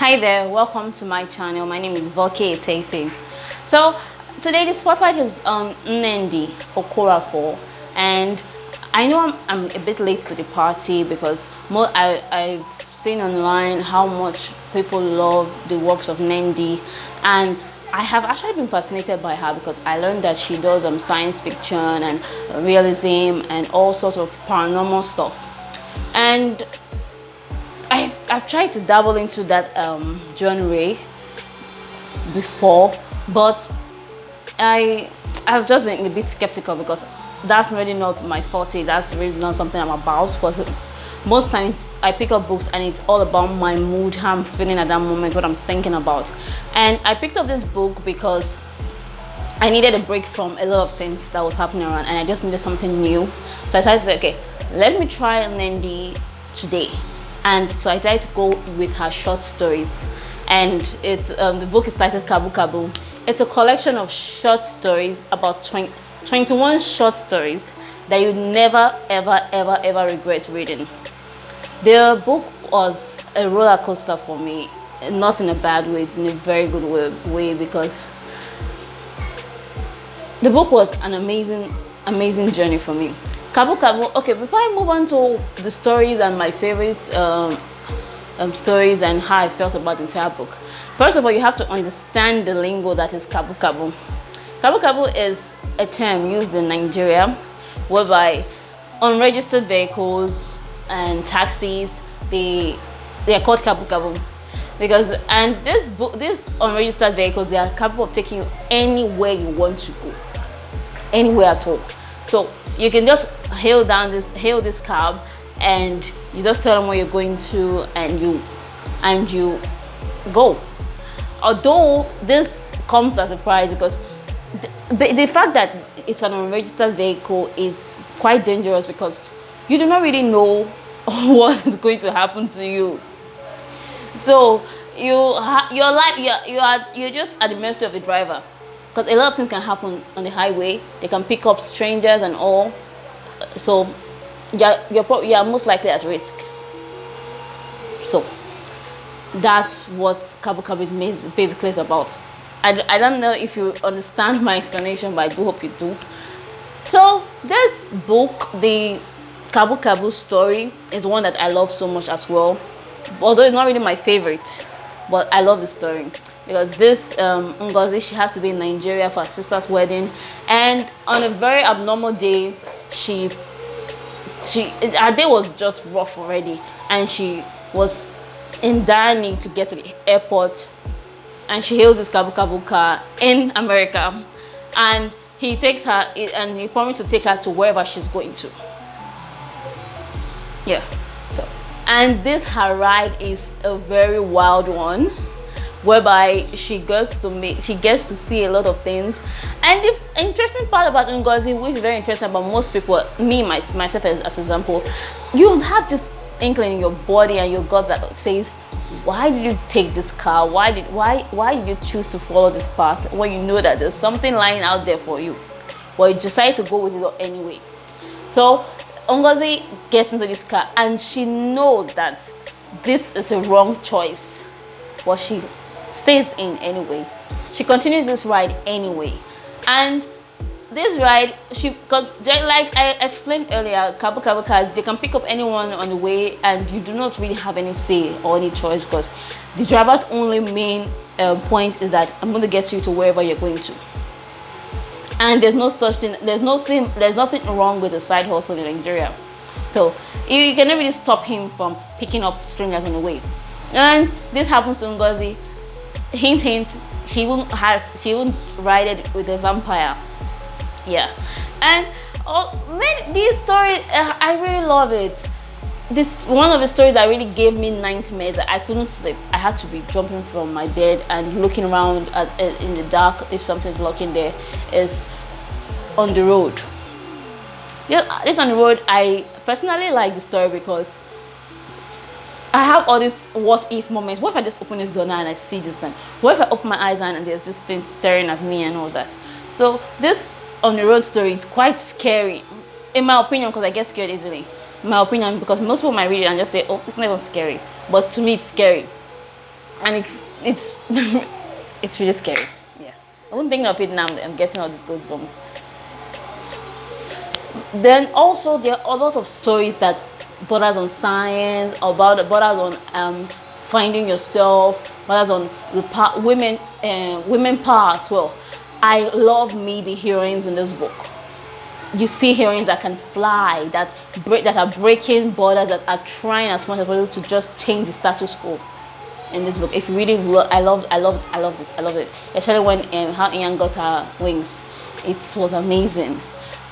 Hi there, welcome to my channel. My name is Etefe. So today the spotlight is on Nnedi Okorafor, and I know I'm a bit late to the party because I've seen online how much people love the works of Nnedi, and I have actually been fascinated by her because I learned that she does science fiction and realism and all sorts of paranormal stuff. And I've tried to dabble into that genre before, but I've just been a bit skeptical because that's really not my forte. That's really not something I'm about. Because most times I pick up books and it's all about my mood, how I'm feeling at that moment, what I'm thinking about. And I picked up this book because I needed a break from a lot of things that was happening around, and I just needed something new. So I decided to say, okay, let me try Nnedi today. And so I decided to go with her short stories, and it's the book is titled Kabu Kabu. It's a collection of short stories, about 21 short stories that you never ever regret reading. The book was a roller coaster for me, not in a bad way, in a very good way, because the book was an amazing journey for me. Kabu Kabu. Okay, before I move on to the stories and my favorite stories and how I felt about the entire book, first of all, you have to understand the lingo that is Kabu Kabu. Kabu Kabu is a term used in Nigeria whereby unregistered vehicles and taxis, they are called Kabu Kabu because, and these unregistered vehicles, they are capable of taking you anywhere you want to go, anywhere at all. So you can just hail this cab, and you just tell them where you're going to, and you go. Although this comes at a price, because the fact that it's an unregistered vehicle, it's quite dangerous because you do not really know what is going to happen to you. So you're just at the mercy of the driver, because a lot of things can happen on the highway. They can pick up strangers and all, so you're most likely at risk. So that's what Kabu Kabu is basically about. I don't know if you understand my explanation, but I do hope you do. So this book, the Kabu Kabu story, is one that I love so much as well, although it's not really my favorite, but I love the story because this Ngozi, she has to be in Nigeria for her sister's wedding, and on a very abnormal day, her day was just rough already, and she was in dire need to get to the airport, and she hails this Kabu Kabu car in America, and he takes her and he promised to take her to wherever she's going to. Yeah. So, and her ride is a very wild one, whereby she gets to see a lot of things. And the interesting part about Ngozi, which is very interesting about most people, me myself as example, you have this inkling in your body and your gut that says, why did you take this car? Why did you choose to follow this path when you know that there's something lying out there for you, but you decide to go with it anyway? So Ngozi gets into this car and she knows that this is a wrong choice, but she stays in anyway. She continues this ride anyway, and this ride, like I explained earlier, Kabu Kabu cars, they can pick up anyone on the way, and you do not really have any say or any choice, because the driver's only main point is that I'm going to get you to wherever you're going to. And there's no such thing, there's nothing wrong with the side hustle in Nigeria. So you cannot really stop him from picking up strangers on the way. And this happens to Ngozi. Hint hint, she won't ride it with a vampire. Yeah. And these stories, I really love it. This one of the stories that really gave me nightmares. I couldn't sleep. I had to be jumping from my bed and looking around in the dark if something's lurking there. Is On the Road. Yeah, it's On the Road. I personally like the story because I have all these what if moments. What if I just open this door now and I see this thing? What if I open my eyes now and there's this thing staring at me and all that? So this On the Road story is quite scary, in my opinion, because I get scared easily. In my opinion, because most people might read it and just say, oh, it's not even scary. But to me, it's scary. and it's it's really scary. Yeah, I wouldn't think of it now. I'm getting all these goosebumps. Then also there are a lot of stories that borders on science, about borders on finding yourself, borders on the women power as well. I love me the heroines in this book. You see heroines that can fly, that are breaking borders, that are trying as much as possible to just change the status quo. In this book, if you really I loved it, especially when how Ian got her wings. It was amazing.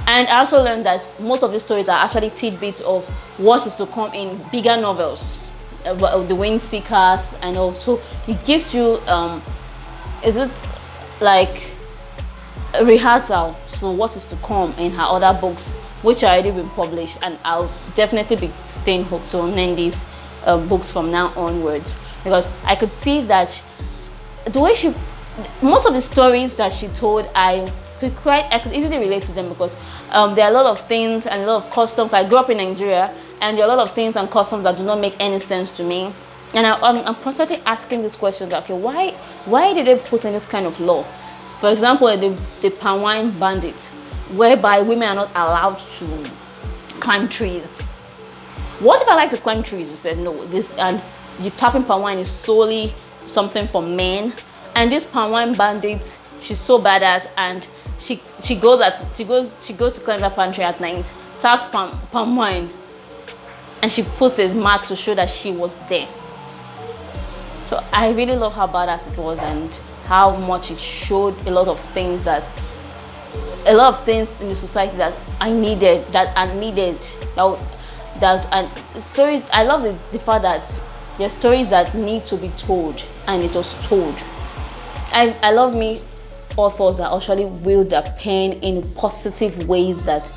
And I also learned that most of the stories are actually tidbits of what is to come in bigger novels, the Wind Seekers, and also it gives you is it like a rehearsal, so what is to come in her other books, which are already been published, and I'll definitely be staying hooked to Nnedi's books from now onwards, because I could see that the way most of the stories that she told, I could easily relate to them, because there are a lot of things and a lot of customs. I grew up in Nigeria, and there are a lot of things and customs that do not make any sense to me, and I'm constantly asking this question that, okay, why did they put in this kind of law? For example, the palm wine bandit, whereby women are not allowed to climb trees. What if I like to climb trees? You said no. And you tapping palm wine is solely something for men. And this palm wine bandit, she's so badass, and she goes to climb that palm tree at night, taps palm wine, and she puts a mark to show that she was there. So I really love how badass it was, and how much it showed a lot of things in the society that and stories. I love the fact that there are stories that need to be told, and it was told. I love me authors that actually wield their pen in positive ways that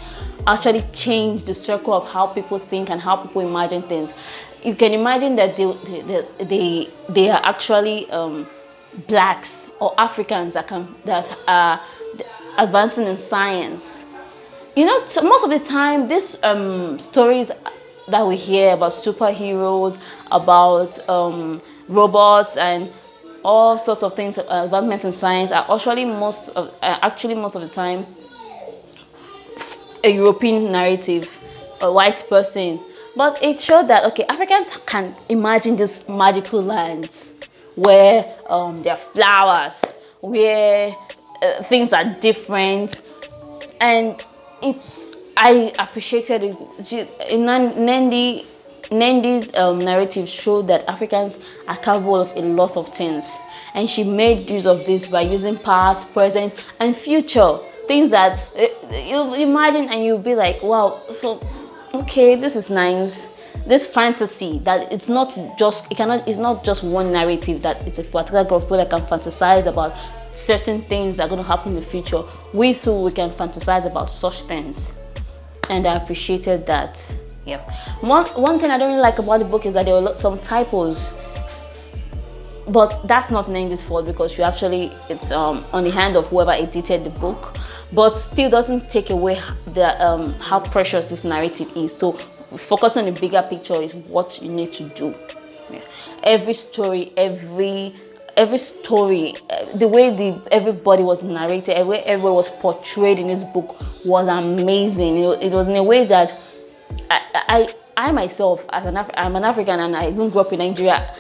actually change the circle of how people think and how people imagine things. You can imagine that they are actually blacks or Africans that are advancing in science. You know, so most of the time, these stories that we hear about superheroes, about robots, and all sorts of things, advancements in science, are actually most of the time a European narrative, a white person. But it showed that, okay, Africans can imagine these magical lands where there are flowers, where things are different, and I appreciated it. Nnedi's narrative showed that Africans are capable of a lot of things, and she made use of this by using past, present, and future things that you imagine, and you'll be like, wow. So, okay, this is nice. This fantasy that it's not just one narrative, that it's a particular group of people that can fantasize about certain things that are going to happen in the future. We can fantasize about such things, and I appreciated that. Yeah. One thing I don't really like about the book is that there were some typos, but that's not Nnedi's fault, because it's on the hand of whoever edited the book, but still doesn't take away the how precious this narrative is. So focus on the bigger picture is what you need to do. Yeah. Every story, the way everybody was narrated, the way everyone was portrayed in this book was amazing. You know, it was in a way that I myself, I'm an African, and I didn't grow up in Nigeria.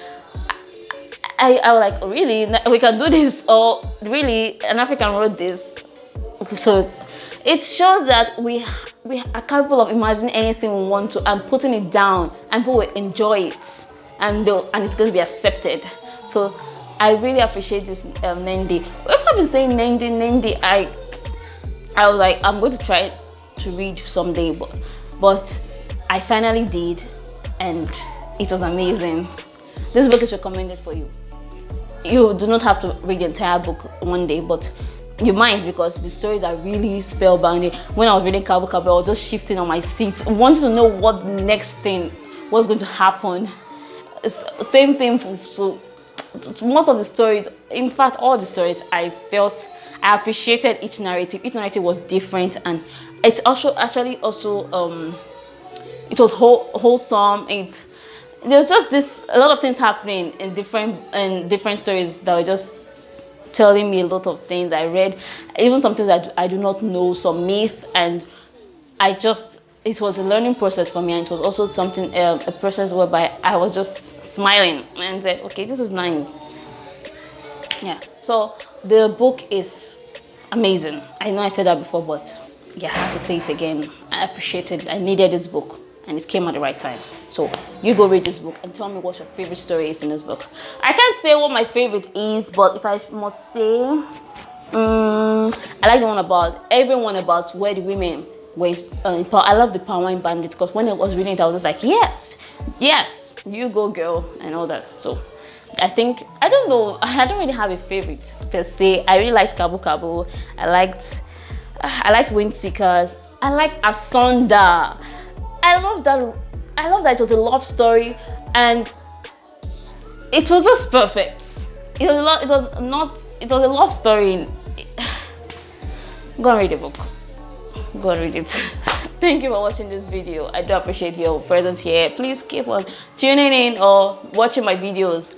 I was like, really, we can do this? Or really, an African wrote this? So it shows that we are capable of imagining anything we want to and putting it down, and people will enjoy it, and it's going to be accepted. So I really appreciate this Nnedi. If I've been saying Nnedi, I was like, I'm going to try to read someday, but I finally did, and it was amazing. This book is recommended for you. You do not have to read the entire book one day, but you might, because the stories are really spellbinding. When I was reading Kabu Kabu, I was just shifting on my seat, wanting to know what the next thing was going to happen. It's same thing so most of the stories, in fact all the stories, I appreciated each narrative. Each narrative was different, and it's also it was wholesome. there's just this a lot of things happening in different stories that were just telling me a lot of things. I read even some things that I do not know, some myth, and it was a learning process for me, and it was also something a process whereby I was just smiling and said, okay, this is nice. Yeah, so the book is amazing. I know I said that before, but yeah, I have to say it again. I appreciate it. I needed this book, and it came at the right time. So you go read this book and tell me what your favorite story is in this book. I can't say what my favorite is, but if I must say, I like the one about everyone about where the women were. I love the Power in Bandit, because when I was reading it, I was just like, yes, you go, girl, and all that. So I think, I don't know, I don't really have a favorite per se. I really liked Kabu Kabu. I liked Wind Seekers. I liked Asonda. I love that it was a love story, and it was just perfect. It was a love story. Go and read the book. Go and read it. Thank you for watching this video. I do appreciate your presence here. Please keep on tuning in or watching my videos.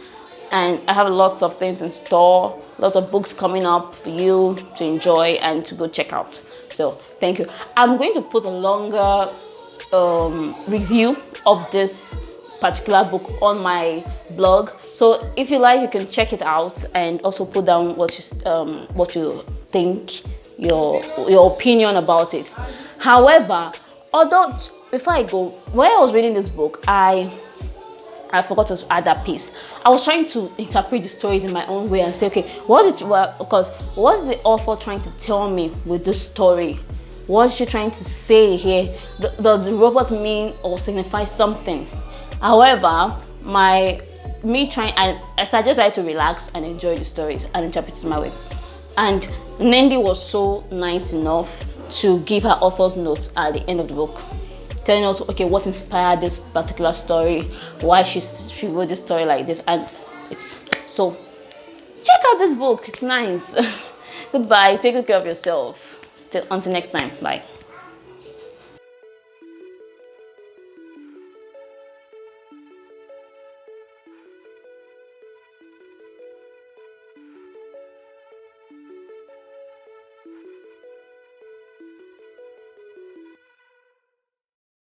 And I have lots of things in store, lots of books coming up for you to enjoy and to go check out. So thank you. I'm going to put a longer review of this particular book on my blog. So if you like, you can check it out and also put down what you think, your opinion about it. However, although before I go, when I was reading this book, I forgot to add that piece. I was trying to interpret the stories in my own way and say, okay, what's the author trying to tell me with this story? What's she trying to say here? Does the robot mean or signify something? However, I decided to relax and enjoy the stories and interpret it my way. And Nnedi was so nice enough to give her author's notes at the end of the book, telling us, okay, what inspired this particular story, why she wrote this story like this. And it's so, check out this book, it's nice. Goodbye, take good care of yourself. Until next time, bye.